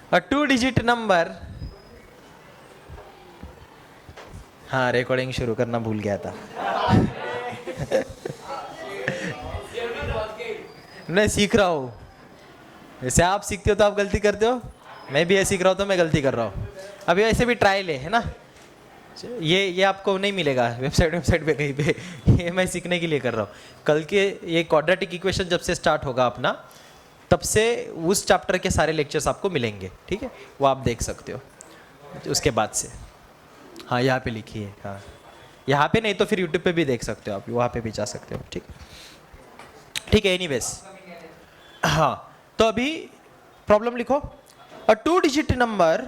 A two-digit number. हाँ, recording शुरू करना भूल गया था। मैं सीख रहा हूँ। जैसे आप सीखते हो तो आप गलती करते हो, मैं भी ऐसे सीख रहा हूँ तो मैं गलती कर रहा हूँ। अभी ऐसे भी ट्रायल है ना, ये आपको नहीं मिलेगा वेबसाइट पे कहीं पे। ये मैं सीखने के लिए कर रहा हूँ। कल के ये क्वाड्रेटिक इक्वेशन जब से स्टार्ट होगा अपना, तब से उस चैप्टर के सारे लेक्चर्स आपको मिलेंगे, ठीक है, वो आप देख सकते हो उसके बाद से। हाँ, यहाँ पे लिखी है। हाँ, यहाँ पे नहीं तो फिर यूट्यूब पे भी देख सकते हो आप, वहाँ पे भी जा सकते हो। ठीक ठीक है, एनीवेज। हाँ, तो अभी प्रॉब्लम लिखो। A two digit number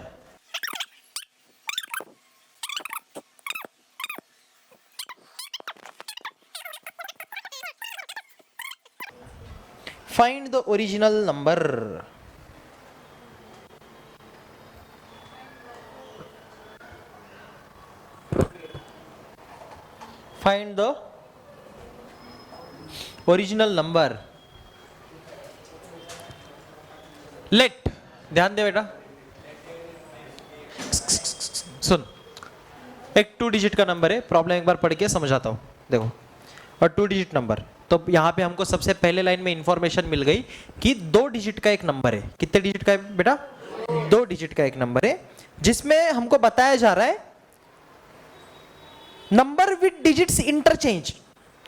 find the original number. Find the original number. Let, ध्यान दे बेटा, सुन। एक टू डिजिट का नंबर है, प्रॉब्लम एक बार पढ़ के समझाता हूं। देखो, और टू डिजिट नंबर, तो यहां पे हमको सबसे पहले लाइन में इंफॉर्मेशन मिल गई कि दो डिजिट का एक नंबर है। कितने डिजिट का है बेटा? दो डिजिट का एक नंबर है, जिसमें हमको बताया जा रहा है नंबर विद डिजिट्स इंटरचेंज।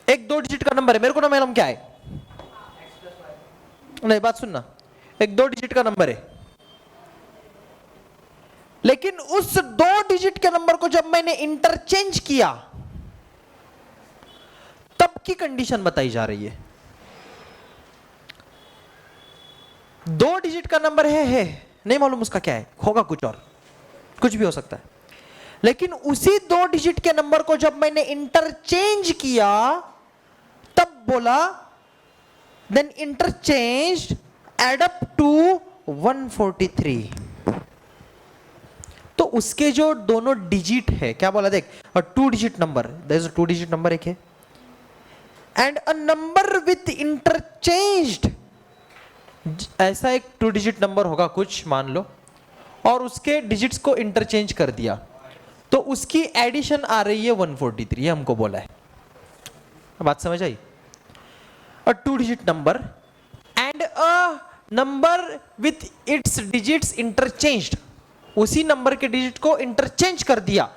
एक दो डिजिट का नंबर है, मेरे को ना मालूम क्या है, नहीं बात सुनना। एक दो डिजिट का नंबर है, लेकिन उस दो डिजिट के नंबर को जब मैंने इंटरचेंज किया तब की कंडीशन बताई जा रही है। दो डिजिट का नंबर है, नहीं मालूम उसका क्या है, होगा कुछ और, कुछ भी हो सकता है। लेकिन उसी दो डिजिट के नंबर को जब मैंने इंटरचेंज किया तब बोला then interchange add up to 143। तो उसके जो दोनों डिजिट है, क्या बोला देख, two digit number, there is a two digit number एक है, and a number with interchanged, ऐसा एक टू डिजिट नंबर होगा कुछ मान लो, और उसके डिजिट्स को इंटरचेंज कर दिया, तो उसकी एडिशन आ रही है 143, हमको बोला है। बात समझ आई? A two digit number and a number with its digits interchanged, उसी नंबर के डिजिट को इंटरचेंज कर दिया,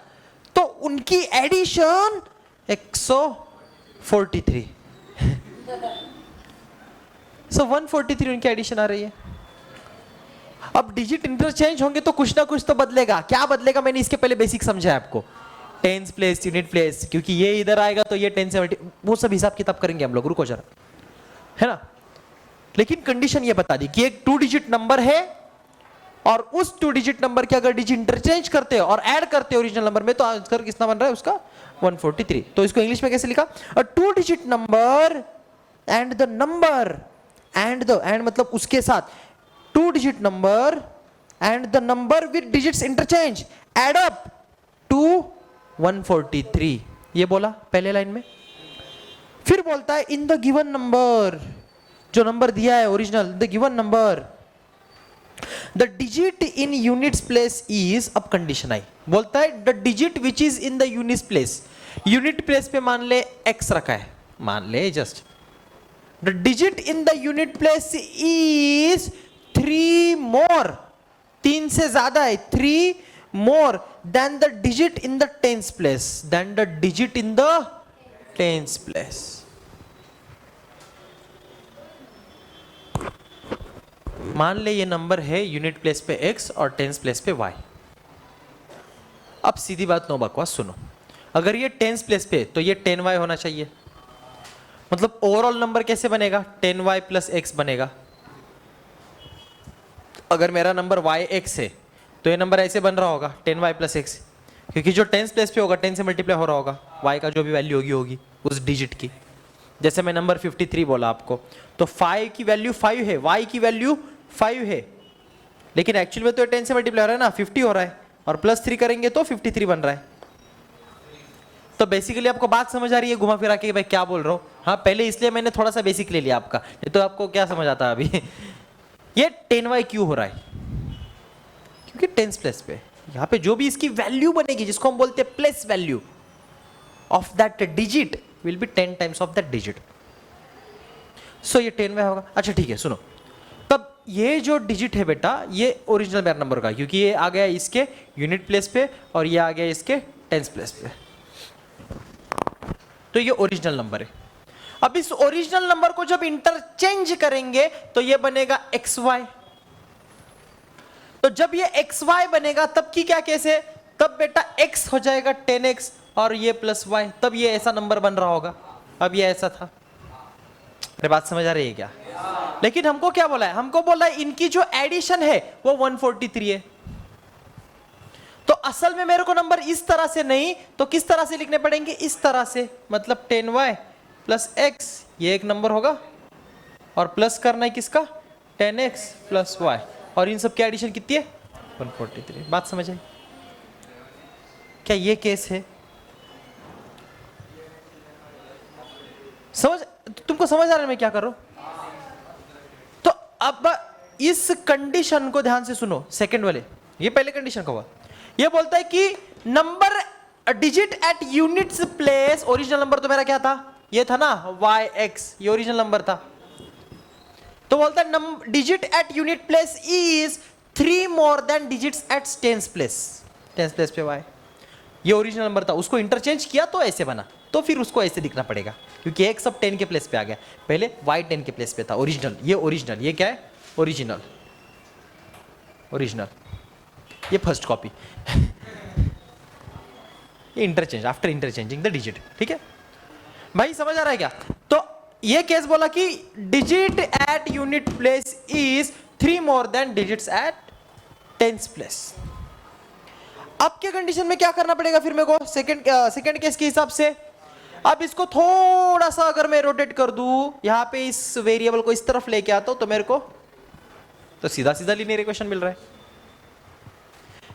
तो उनकी एडिशन 143। सो 143 उनकी एडिशन आ रही है। अब डिजिट इंटरचेंज होंगे तो कुछ ना कुछ तो बदलेगा। क्या बदलेगा, मैंने इसके पहले बेसिक समझाया आपको, टेंस प्लेस, यूनिट प्लेस, क्योंकि ये इधर आएगा तो ये 10 से वो सब हिसाब किताब करेंगे हम लोग, रुको जरा, है ना। लेकिन कंडीशन ये बता दी कि एक टू डिजिट नंबर है, और उस टू डिजिट नंबर के अगर डिजिट इंटरचेंज करते हो और ऐड करते हो ओरिजिनल नंबर में, तो आंसर कितना बन रहा है उसका? 143। तो इसको इंग्लिश में कैसे लिखा? A two digit number and the number, and मतलब उसके साथ, two digit number and the number with digits interchange add up to 143, ये बोला पहले लाइन में। फिर बोलता है इन द गिवन नंबर, जो नंबर दिया है original, the given number, the digit in units place is, अब कंडीशन आई, बोलता है the digit which is in the units place, unit place पे मान ले x रखा है, मान ले just, the digit in the unit place is 3 more, 3 से ज्यादा है, 3 more than the digit in the tens place, then the digit in the tens place. मान ले ये नंबर है यूनिट प्लेस पे x और टेंस प्लेस पे y। अब सीधी बात, नो बकवास, सुनो, अगर ये टेंस प्लेस पे तो ये 10y होना चाहिए, मतलब ओवरऑल नंबर कैसे बनेगा? 10y प्लस x बनेगा। अगर मेरा नंबर yx है तो ये नंबर ऐसे बन रहा होगा 10y प्लस x, क्योंकि जो टेंस प्लेस पे होगा 10 से मल्टीप्लाई हो रहा होगा, y का जो भी वैल्यू होगी उस डिजिट की। जैसे मैं नंबर 53 बोला आपको, तो 5 की वैल्यू 5 है, y की वैल्यू 5 है, लेकिन एक्चुअल में तो 10 से मल्टीप्लाई हो रहा है ना, 50 हो रहा है, और प्लस 3 करेंगे तो 53 बन रहा है। तो बेसिकली आपको बात समझ आ रही है घुमा फिरा के भाई क्या बोल रहा हूँ? हाँ, पहले इसलिए मैंने थोड़ा सा बेसिक ले लिया आपका, ये तो आपको क्या समझ आता है अभी। ये 10y क्यों हो रहा है? क्योंकि टेंस प्लेस पे यहाँ पे जो भी इसकी वैल्यू बनेगी जिसको हम बोलते हैं place value of that digit will be 10 times of that digit. So ये 10 होगा। अच्छा ठीक है सुनो, तब ये जो डिजिट है बेटा ये ओरिजिनल मेरा नंबर का, क्योंकि ये आ गया इसके यूनिट प्लेस पे और ये आ गया इसके टेंस प्लेस पे, तो ये ओरिजिनल नंबर है। अब इस ओरिजिनल नंबर को जब इंटरचेंज करेंगे तो ये बनेगा xy। तो जब ये xy बनेगा तब की क्या केस है, तब बेटा x हो जाएगा 10x और ये प्लस y, तब ये ऐसा नंबर बन रहा होगा। अब ये ऐसा था, अरे बात समझ आ रही है क्या? लेकिन हमको क्या बोला है, हमको बोला है इनकी जो एडिशन है वो 143 है। तो असल में मेरे को नंबर इस तरह से नहीं तो किस तरह से लिखने पड़ेंगे, इस तरह से, मतलब 10y प्लस x, ये एक नंबर होगा और प्लस करना है किसका, 10x प्लस y, और इन सब की एडिशन कितनी है 143। बात समझ आई क्या? ये केस है, समझ, तुमको समझ आ रहा है मैं क्या कर रहा हूं? तो अब इस कंडीशन को ध्यान से सुनो, सेकंड वाले, ये पहले कंडीशन का हुआ। ये बोलता है कि number digit at units place, original number तो मेरा क्या था, ये था ना yx, ये ओरिजिनल नंबर था। तो बोलता है digit at unit place is 3 more than digits at tens place, tens place पे y, ये ओरिजिनल नंबर था, उसको इंटरचेंज किया तो ऐसे बना, तो फिर उसको ऐसे दिखना पड़ेगा क्योंकि x अब 10 के प्लेस पे आ गया, पहले y 10 के प्लेस पे था। ओरिजिनल, ये ओरिजिनल, ये क्या है ओरिजिनल, ओरिजिनल, ये फर्स्ट कॉपी ये interchange, after interchanging the digit. ठीक है भाई, समझ आ रहा है क्या? तो ये केस बोला कि digit at unit place is 3 more than digits at tens place. अब के कंडीशन में क्या करना पड़ेगा फिर मेरे को, सेकंड केस के हिसाब से, अब इसको थोड़ा सा अगर मैं रोटेट कर दूं, यहां पे इस वेरिएबल को इस तरफ लेके आता हूं तो मेरे को तो सीधा सीधा लीनियर इक्वेशन मिल रहा है।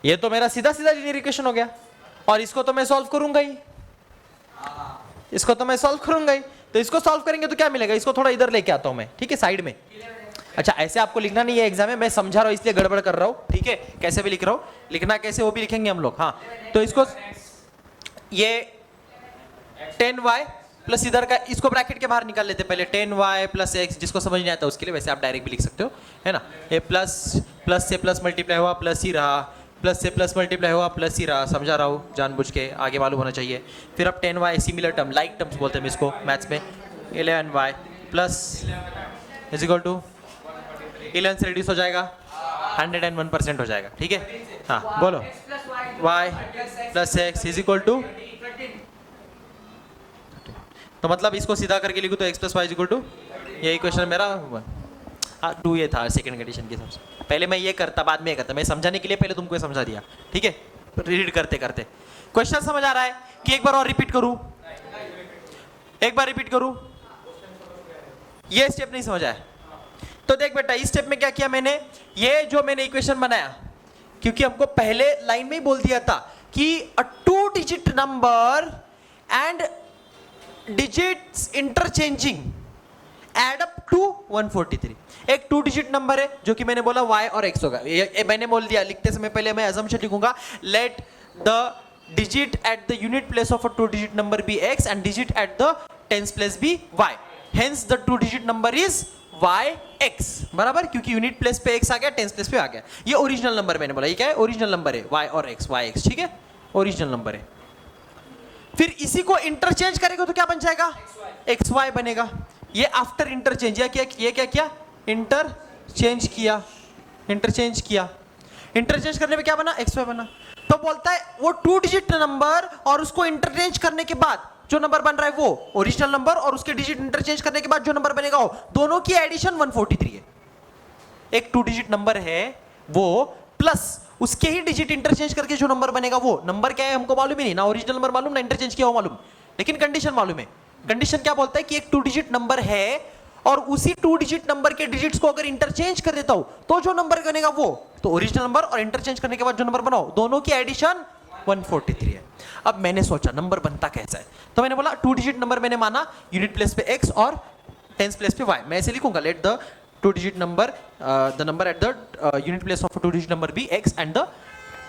ये तो मेरा सीधा सीधा लीनियर इक्वेशन हो गया, और इसको तो मैं सॉल्व करूंगा ही, इसको तो मैं सॉल्व करूंगा ही। तो इसको सॉल्व करेंगे तो क्या मिलेगा, इसको थोड़ा इधर लेके आता हूं मैं, ठीक है, साइड में। अच्छा ऐसे आपको लिखना नहीं है एग्जाम में, मैं समझा रहा हूं इसलिए गड़बड़ कर रहा हूं, ठीक है, कैसे भी लिख रहा हूं, लिखना कैसे वो भी लिखेंगे हम लोग। हाँ तो इसको ये 10y प्लस इधर का, इसको ब्रैकेट के बाहर निकाल लेते पहले, 10y प्लस x, जिसको समझ नहीं आता उसके लिए, वैसे आप डायरेक्ट भी लिख सकते हो, है ना। ये प्लस से प्लस मल्टीप्लाई हुआ प्लस ही रहा, प्लस से प्लस मल्टीप्लाई हुआ प्लस ही रहा, समझा रहा हूँ जानबूझ के, आगे मालूम होना चाहिए। फिर अब 10y similar term, like terms बोलते हैं इसको मैथ्स में, 11y plus is equal to 11 से रिड्यूस हो जाएगा 101% हो जाएगा, ठीक है। हाँ बोलो, y plus x is equal to, तो मतलब इसको सीधा करके लिखूँ तो x plus y is equal to, ये इक्वेशन मेरा 2 ये था सेकंड कंडीशन के हिसाब से। पहले मैं ये करता बाद में ये करता, मैं समझाने के लिए पहले तुमको ये समझा दिया, ठीक है। रीड करते करते क्वेश्चन समझ आ रहा है कि एक बार और रिपीट करूं, एक बार रिपीट करूं, ये स्टेप नहीं समझ आया तो देख बेटा, इस स्टेप में क्या किया मैंने, ये जो मैंने इक्वेशन बनाया, क्योंकि हमको पहले लाइन में ही बोल दिया था कि a 2 digit number and digits interchanging add up to 143। एक 2 डिजिट नंबर है जो कि मैंने बोला y और x होगा, ये मैंने बोल दिया। लिखते समय पहले मैं assumption लिखूंगा, let the digit at the unit place of a 2 digit number be x and digit at the tens place be y, hence the 2 digit number is yx, बराबर, क्योंकि यूनिट प्लेस पे x आ गया, tens place पे आ गया। ये original number मैंने बोला, ये क्या है ओरिजिनल नंबर है, y और x, yx, ठीक है, ओरिजिनल नंबर है। फिर इसी को इंटरचेंज करेगा तो क्या बन जाएगा, xy बनेगा। ये आफ्टर इंटरचेंज, ये क्या किया, इंटरचेंज किया, इंटरचेंज किया, इंटरचेंज करने पे क्या बना, xy बना। तो बोलता है वो 2 डिजिट नंबर और उसको इंटरचेंज करने के बाद जो नंबर बन रहा है वो ओरिजिनल नंबर, और उसके डिजिट इंटरचेंज करने के बाद जो नंबर बनेगा वो, दोनों की एडिशन 143 है। एक 2 डिजिट नंबर है वो प्लस उसके ही डिजिट इंटरचेंज करके जो नंबर बनेगा वो नंबर क्या है हमको मालूम ही नहीं, ना ओरिजिनल नंबर मालूम ना इंटरचेंज किया हो मालूम, लेकिन कंडीशन मालूम है। कंडीशन क्या बोलता है कि एक 2 डिजिट नंबर है और उसी 2 डिजिट नंबर के डिजिट्स को अगर इंटरचेंज कर देता हूं तो जो नंबर बनेगा वो, तो ओरिजिनल नंबर और इंटरचेंज करने के बाद जो नंबर बनाओ दोनों की एडिशन 143 है। अब मैंने सोचा नंबर बनता कैसा है, तो मैंने बोला 2 डिजिट नंबर मैंने माना यूनिट प्लेस पे x और टेंस प्लेस पे y। मैं ऐसे लिखूंगा, let the two digit number, the number at the unit place of a two digit number be x and the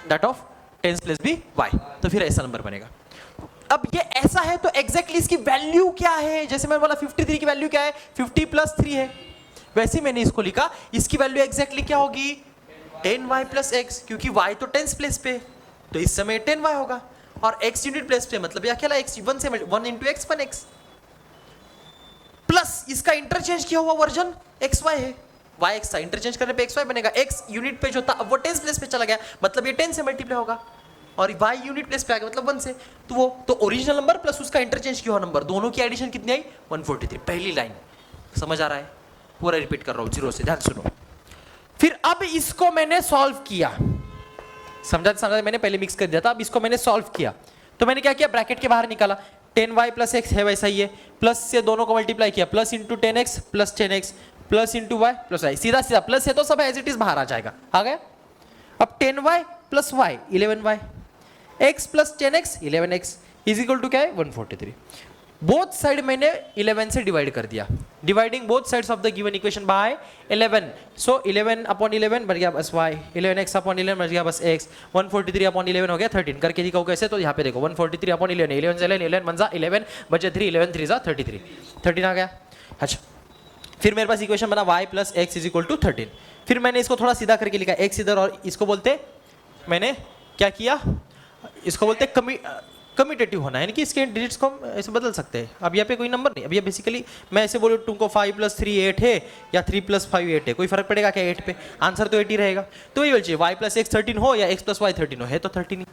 that of tens place be y, तो फिर ऐसा number बनेगा। अब ये ऐसा है तो एग्जैक्टली इसकी वैल्यू क्या है? जैसे मैंने बोला 53 की वैल्यू क्या है? 50 प्लस 3 है, वैसे ही मैंने इसको लिखा, इसकी वैल्यू एग्जैक्टली क्या होगी? 10y प्लस एक्स, क्योंकि y तो टेंस प्लेस पे, तो इस समय 10y होगा, और x यूनिट प्लेस पे मतलब ये अकेला x 1 से 1 इंटू एक्स 1x प्लस इसका इंटरचेंज किया हुआ वर्जन xy है, yx था, इंटरचेंज करने पे xy बनेगा, x यूनिट पे जो था अब वो टेंस प्लेस पे चला गया, मतलब ये 10 से मल्टीप्लाई होगा, और y यूनिट प्लेस पे आ गया मतलब 1 से, तो वो तो ओरिजिनल नंबर प्लस उसका इंटरचेंज किया हुआ नंबर, दोनों की एडिशन कितनी आई? 143। पहली लाइन समझ आ रहा है? पूरा रिपीट कर रहा हूं जीरो से, ध्यान सुनो। फिर अब इसको मैंने सॉल्व किया, समझा मैंने पहले मिक्स कर दिया था, अब इसको मैंने सॉल्व किया, तो मैंने क्या किया? ब्रैकेट के बाहर निकाला, 10y प्लस एक्स है वैसा ही है, प्लस से दोनों को मल्टीप्लाई किया, plus into 10x plus 10x plus into y plus y, सीधा सीधा प्लस है तो सब एज इट इज बाहर आ जाएगा, आ गया। अब 10y plus y 11y, x plus 10x 11x is equal to क्या है? 143। बोथ साइड मैंने 11 से डिवाइड कर दिया, dividing both sides of the given equation by 11, so 11 upon 11 बन गया बस y, 11x अपॉन 11 बन गया बस x, 143 अपॉन 11 हो गया 13, करके दिखाओ कैसे? तो यहाँ पे देखो 143 अपॉन 11, 11 से 11 1 जा 11 बचे 3, 11 3 जा 33, 13 आ गया। अच्छा, फिर मेरे पास इक्वेशन बना y plus x is equal to 13, फिर मैंने इसको थोड़ा सीधा करके लिखा, x इधर, और इसको बोलते मैंने क्या किया? इसको बोलते कम्यूटेटिव होना, यानी कि इसके डिजिट्स को हम ऐसे बदल सकते हैं। अब यहाँ पे कोई नंबर नहीं, अब ये बेसिकली मैं ऐसे बोलूँ तुमको 5 प्लस 3 8 है या 3 प्लस 5 8 है, कोई फर्क पड़ेगा क्या 8 पे? आंसर तो 8 ही रहेगा, तो वही बोलिए y प्लस एक्स 13 हो या x प्लस वाई 13 हो, है तो 13 ही,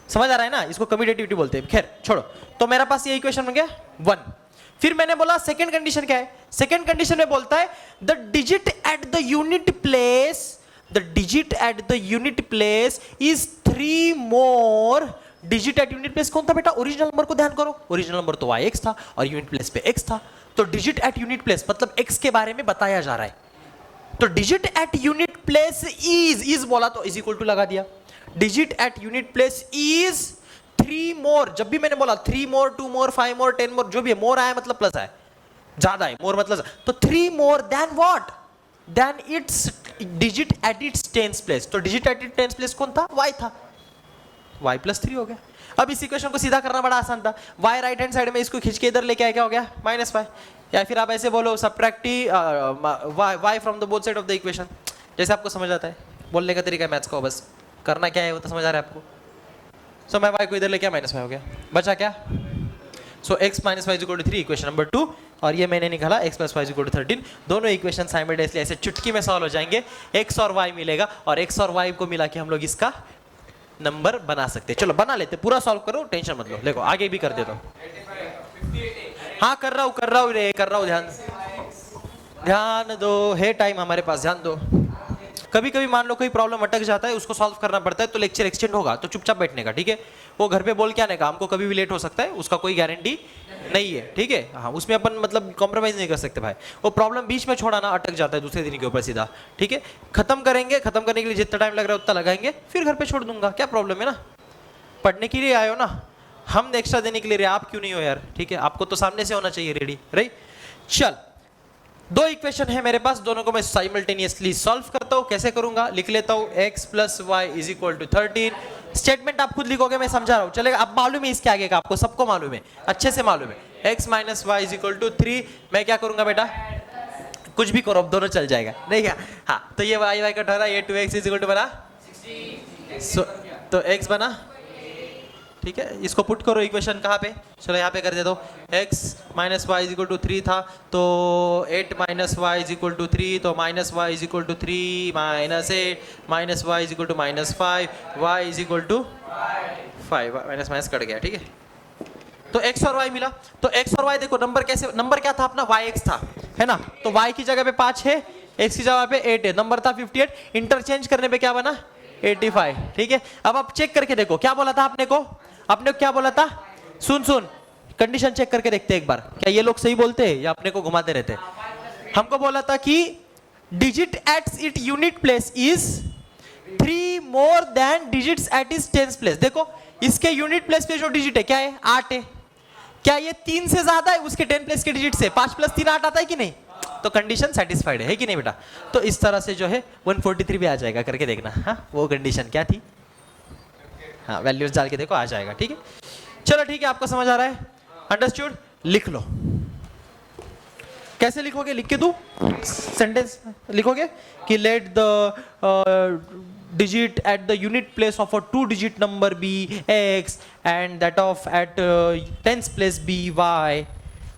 समझ आ रहा है ना? इसको कम्यूटेटिविटी बोलते हैं। खैर छोड़ो, तो मेरा पास ये इक्वेशन बन गया 1। फिर मैंने बोला सेकेंड कंडीशन क्या है? सेकेंड कंडीशन में बोलता है the digit at the unit place, the digit at the unit place is 3 more. Digit at unit place कौन था बेटा? ओरिजिनल नंबर को ध्यान करो, ओरिजिनल नंबर तो yx था और यूनिट प्लेस पे x था, तो डिजिट एट यूनिट प्लेस मतलब x के बारे में बताया जा रहा है, तो digit at unit place is बोला तो इज इक्वल टू लगा दिया, digit at unit place is 3 more. जब भी मैंने बोला 3 मोर 2 मोर 5 मोर 10 मोर, जो भी है मोर आया मतलब प्लस आया, ज्यादा है, मोर मतलब, तो 3 more than what? Then its digit at its tens place, तो digit at its tens place कौन था? y था, y प्लस 3 हो गया। अब इस इक्वेशन को सीधा करना बड़ा आसान था, y राइट हैंड साइड में इसको खींच के इधर लेके आया, क्या हो गया? -y, या फिर आप ऐसे बोलो subtractive y from the both side of the equation, जैसे आपको समझ आता है, बोलने का तरीका है मैथ्स को, बस करना क्या है वो तो समझ आ रहा है आपको। सो मैं y को इधर लेके -y हो गया, बचा क्या? So x minus y equal to 3, equation number 2, और ये मैंने निकाला x plus y equal to 13। दोनों इक्वेशन साइमल्टेनियसली ऐसे चुटकी में सॉल्व हो जाएंगे, x और y मिलेगा, और x और y को मिला के हम लोग इसका नंबर बना सकते हैं। चलो बना लेते, पूरा सॉल्व करो, टेंशन मत लो, देखो आगे भी कर देता हूँ। हाँ कर रहा हूँ रे, कर रहा हूँ, ध्यान दो, है टाइम हमारे पास, ध्यान दो। कभी कभी मान लो कोई प्रॉब्लम अटक जाता है, उसको सॉल्व करना पड़ता है, तो लेक्चर एक्सटेंड होगा, तो चुपचाप बैठने का, ठीक है? वो घर पे बोल के आने का, हमको कभी भी लेट हो सकता है, उसका कोई गारंटी नहीं है, ठीक है? हाँ, उसमें अपन मतलब कॉम्प्रोमाइज नहीं कर सकते भाई, वो प्रॉब्लम बीच में छोड़ाना, अटक जाता है दूसरे दिन के ऊपर सीधा, ठीक है? खत्म करेंगे, खत्म करने के लिए जितना टाइम लग रहा है उतना लगाएंगे, फिर घर पे छोड़ दूंगा, क्या प्रॉब्लम है ना? पढ़ने के लिए आए हो ना, हम एक्स्ट्रा देने के लिए, आप क्यों नहीं हो यार? ठीक है, आपको तो सामने से होना चाहिए रेडी, राइट? चल, 2 इक्वेशन है मेरे पास, दोनों को मैं साइमल्टेनियसली सॉल्व करता हूं। कैसे करूंगा? लिख लेता हूं, x plus y is equal to 13। Statement आप खुद लिखोगे, मैं समझा रहा हूं, चलेगा? अब मालूम है इसके आगे का, आपको सबको मालूम है, अच्छे से मालूम है, x minus y is equal to 3। मैं क्या करूंगा बेटा? कुछ भी करो, अब दोनों चल जाएगा, नहीं क्या? हाँ, तो ये y का ठहरा, ये 2x इज इक्वल टू बना 16, तो x बना, ठीक है? इसको पुट करो इक्वेशन कहाँ पे? चलो यहाँ पे कर दे दो, x minus y is equal to 3 था, तो 8 minus y is equal to 3, तो minus y is equal to 3 minus 8 minus y is equal to -5, y is equal to 5, minus minus cut गया, ठीक है? तो x और y मिला, तो x और y देखो नंबर कैसे, नंबर क्या था अपना? yx था, है ना? तो y की जगह पे 5 है, x की जगह पे 8 है, नंबर था 58, इंटरचेंज करने पे क्या बना? 85, ठीक है? अब आप चेक करके देखो, क्या बोला था आपने को? आपने क्या बोला था? सुन कंडीशन चेक करके देखते हैं एक बार, क्या ये लोग सही बोलते हैं या अपने को घुमाते रहते हैं? हमको बोला था कि digit at it unit place is 3 more than digits at is tens place. देखो इसके यूनिट प्लेस पे जो डिजिट है क्या है? 8 है। क्या ये 3 से ज्यादा है उसके 10 प्लेस के डिजिट से? 5 प्लस 3 8 आता है कि नहीं? तो कंडीशन सेटिस्फाइड है कि नहीं बेटा? तो इस तरह से जो है 143 भी आ जाएगा, करके देखना। हाँ, वो कंडीशन क्या थी? हाँ, वैल्यूज डाल के देखो, आ जाएगा। ठीक है, चलो ठीक है, आपको समझ आ रहा है? अंडरस्टूड? लिख लो। कैसे लिखोगे? लिख के दो सेंटेंस लिखोगे कि let the digit at the unit place of a 2-digit number be x and that of at tens place be y,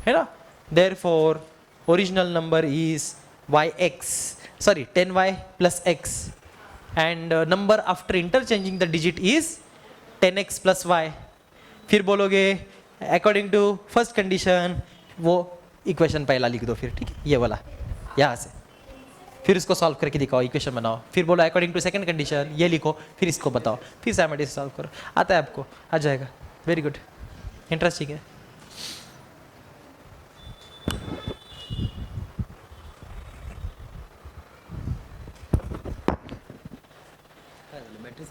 है ना? Therefore original number is yx, sorry 10y plus x, and number after interchanging the digit is 10x plus y. फिर बोलोगे according to first condition, वो equation पहला लिख दो फिर, ठीक है, ये वाला यहाँ से, फिर इसको सॉल्व करके दिखाओ, इक्वेशन बनाओ, फिर बोलो अकॉर्डिंग टू सेकंड कंडीशन ये लिखो, फिर इसको बताओ, फिर साइमल्टेनियसली सॉल्व करो। आता है आपको? आ जाएगा। वेरी गुड, इंटरेस्टिंग है। बैटरी